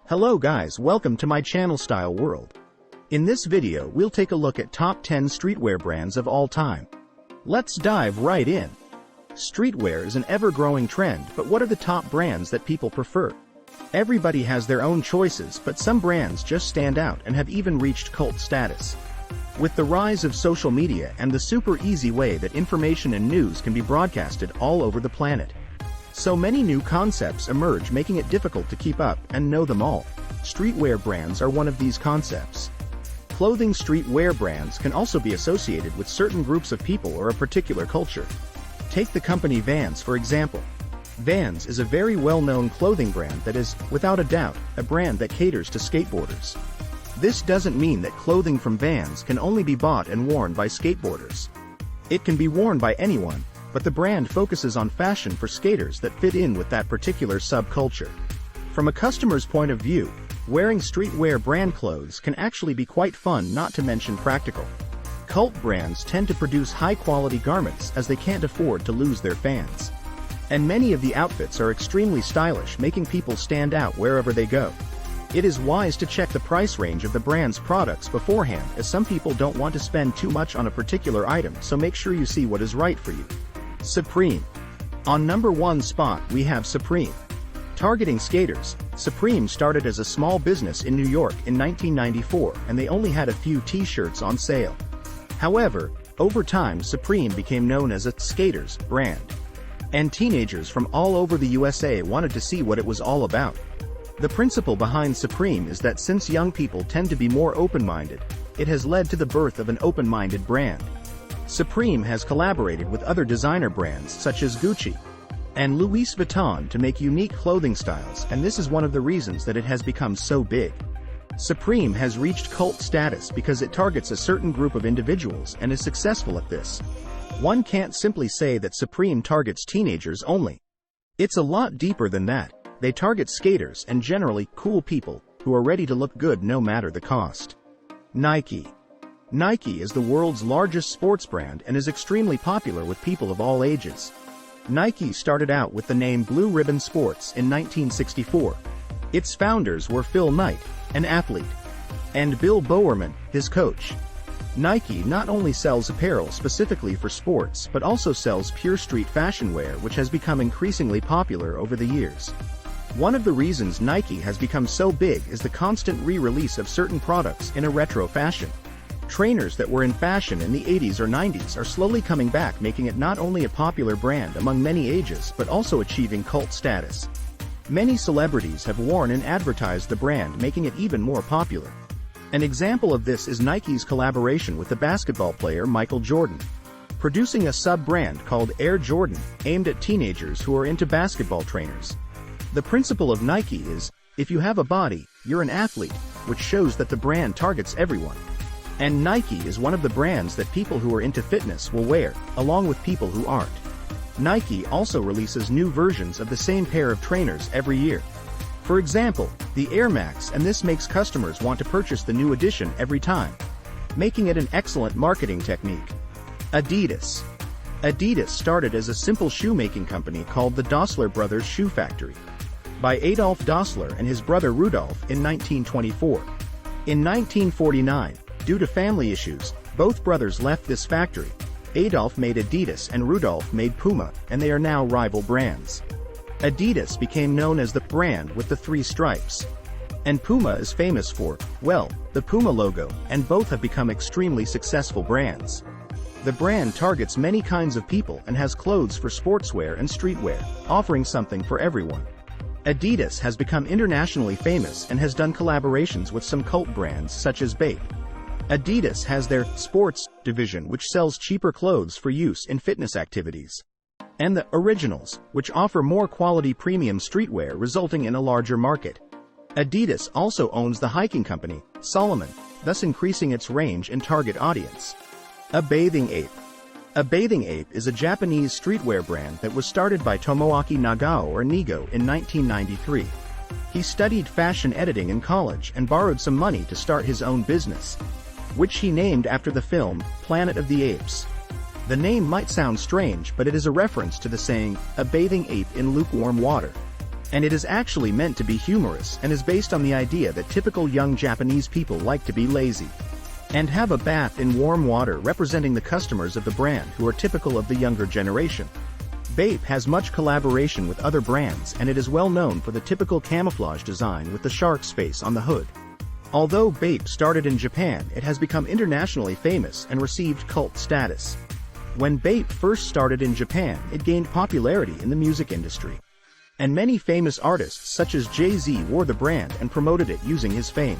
Hello guys, welcome to my channel Style World. In this video we'll take a look at top 10 streetwear brands of all time. Let's dive right in. Streetwear is an ever-growing trend, but what are the top brands that people prefer? Everybody has their own choices, but some brands just stand out and have even reached cult status. With the rise of social media and the super easy way that information and news can be broadcasted all over the planet, so many new concepts emerge, making it difficult to keep up and know them all. Streetwear brands are one of these concepts. Clothing streetwear brands can also be associated with certain groups of people or a particular culture. Take the company Vans for example. Vans is a very well-known clothing brand that is, without a doubt, a brand that caters to skateboarders. This doesn't mean that clothing from Vans can only be bought and worn by skateboarders. It can be worn by anyone, but the brand focuses on fashion for skaters that fit in with that particular subculture. From a customer's point of view, wearing streetwear brand clothes can actually be quite fun, not to mention practical. Cult brands tend to produce high-quality garments as they can't afford to lose their fans. And many of the outfits are extremely stylish, making people stand out wherever they go. It is wise to check the price range of the brand's products beforehand, as some people don't want to spend too much on a particular item, so make sure you see what is right for you. Supreme. On number 1 spot we have Supreme. Targeting skaters, Supreme started as a small business in New York in 1994, and they only had a few t-shirts on sale. However, over time Supreme became known as a skaters brand. And teenagers from all over the USA wanted to see what it was all about. The principle behind Supreme is that since young people tend to be more open-minded, it has led to the birth of an open-minded brand. Supreme has collaborated with other designer brands such as Gucci and Louis Vuitton to make unique clothing styles, and this is one of the reasons that it has become so big. Supreme has reached cult status because it targets a certain group of individuals and is successful at this. One can't simply say that Supreme targets teenagers only. It's a lot deeper than that. They target skaters and generally cool people who are ready to look good no matter the cost. Nike. Nike is the world's largest sports brand and is extremely popular with people of all ages. Nike started out with the name Blue Ribbon Sports in 1964. Its founders were Phil Knight, an athlete, and Bill Bowerman, his coach. Nike not only sells apparel specifically for sports but also sells pure street fashion wear, which has become increasingly popular over the years. One of the reasons Nike has become so big is the constant re-release of certain products in a retro fashion. Trainers that were in fashion in the 80s or 90s are slowly coming back, making it not only a popular brand among many ages but also achieving cult status. Many celebrities have worn and advertised the brand, making it even more popular. An example of this is Nike's collaboration with the basketball player Michael Jordan, producing a sub-brand called Air Jordan, aimed at teenagers who are into basketball trainers. The principle of Nike is, if you have a body, you're an athlete, which shows that the brand targets everyone. And Nike is one of the brands that people who are into fitness will wear, along with people who aren't. Nike also releases new versions of the same pair of trainers every year. For example, the Air Max, and this makes customers want to purchase the new edition every time, making it an excellent marketing technique. Adidas. Adidas started as a simple shoemaking company called the Dassler Brothers Shoe Factory, by Adolf Dassler and his brother Rudolf in 1924. In 1949, due to family issues, both brothers left this factory. Adolf made Adidas and Rudolf made Puma, and they are now rival brands. Adidas became known as the brand with the 3 stripes. And Puma is famous for, well, the Puma logo, and both have become extremely successful brands. The brand targets many kinds of people and has clothes for sportswear and streetwear, offering something for everyone. Adidas has become internationally famous and has done collaborations with some cult brands such as Bape. Adidas has their sports division, which sells cheaper clothes for use in fitness activities, and the Originals, which offer more quality premium streetwear, resulting in a larger market. Adidas also owns the hiking company, Salomon, thus increasing its range and target audience. A Bathing Ape. A Bathing Ape is a Japanese streetwear brand that was started by Tomoaki Nagao or Nigo in 1993. He studied fashion editing in college and borrowed some money to start his own business, which he named after the film Planet of the Apes. The name might sound strange, but it is a reference to the saying, a bathing ape in lukewarm water. And it is actually meant to be humorous and is based on the idea that typical young Japanese people like to be lazy and have a bath in warm water, representing the customers of the brand who are typical of the younger generation. Bape has much collaboration with other brands, and it is well known for the typical camouflage design with the shark's face on the hood. Although Bape started in Japan, it has become internationally famous and received cult status. When Bape first started in Japan, it gained popularity in the music industry. And many famous artists such as Jay-Z wore the brand and promoted it using his fame.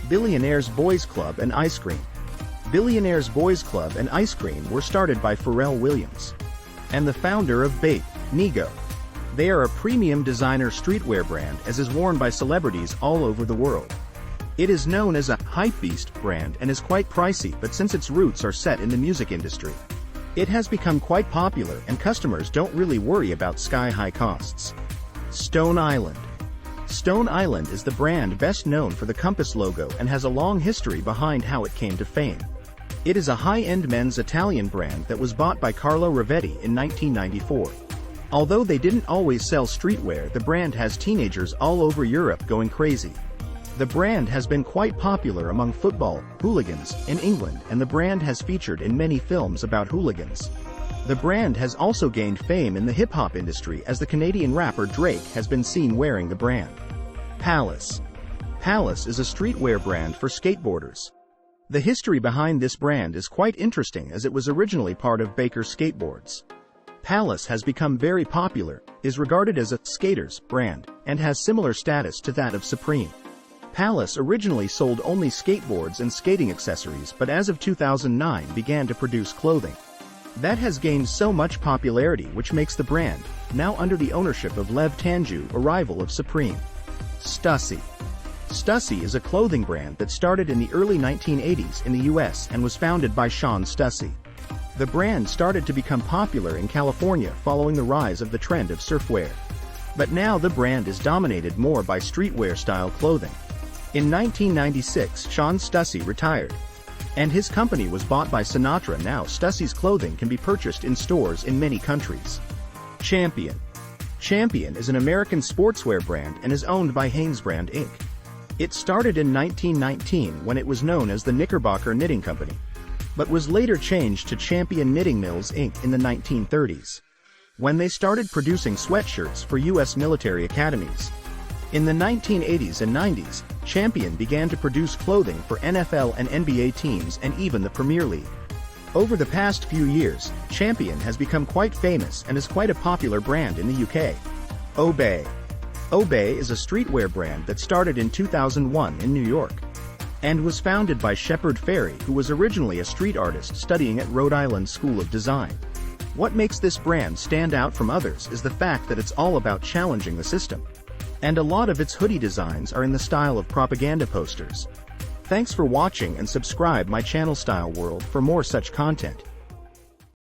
Billionaires Boys Club and Ice Cream. Billionaires Boys Club and Ice Cream were started by Pharrell Williams and the founder of Bape, Nigo. They are a premium designer streetwear brand as is worn by celebrities all over the world. It is known as a hypebeast brand and is quite pricey, but since its roots are set in the music industry, it has become quite popular and customers don't really worry about sky-high costs. Stone Island. Stone Island is the brand best known for the compass logo and has a long history behind how it came to fame. It is a high-end men's Italian brand that was bought by Carlo Ravetti in 1994. Although they didn't always sell streetwear, the brand has teenagers all over Europe going crazy. The brand has been quite popular among football hooligans in England, and the brand has featured in many films about hooligans. The brand has also gained fame in the hip-hop industry as the Canadian rapper Drake has been seen wearing the brand. Palace. Palace is a streetwear brand for skateboarders. The history behind this brand is quite interesting as it was originally part of Baker Skateboards. Palace has become very popular, is regarded as a skater's brand, and has similar status to that of Supreme. Palace originally sold only skateboards and skating accessories, but as of 2009 began to produce clothing. That has gained so much popularity, which makes the brand now under the ownership of Lev Tanju, a rival of Supreme. Stussy. Stussy is a clothing brand that started in the early 1980s in the US and was founded by Sean Stussy. The brand started to become popular in California following the rise of the trend of surfwear. But now the brand is dominated more by streetwear-style clothing. In 1996, Sean Stussy retired, and his company was bought by Sinatra. Now Stussy's clothing can be purchased in stores in many countries. Champion. Champion is an American sportswear brand and is owned by Hanesbrand Inc. It started in 1919 when it was known as the Knickerbocker Knitting Company, but was later changed to Champion Knitting Mills Inc. in the 1930s, when they started producing sweatshirts for U.S. military academies. In the 1980s and 90s, Champion began to produce clothing for NFL and NBA teams and even the Premier League. Over the past few years, Champion has become quite famous and is quite a popular brand in the UK. Bape. Bape is a streetwear brand that started in 2001 in New York and was founded by Shepard Fairey, who was originally a street artist studying at Rhode Island School of Design. What makes this brand stand out from others is the fact that it's all about challenging the system, and a lot of its hoodie designs are in the style of propaganda posters. Thanks for watching, and subscribe my channel Style World for more such content.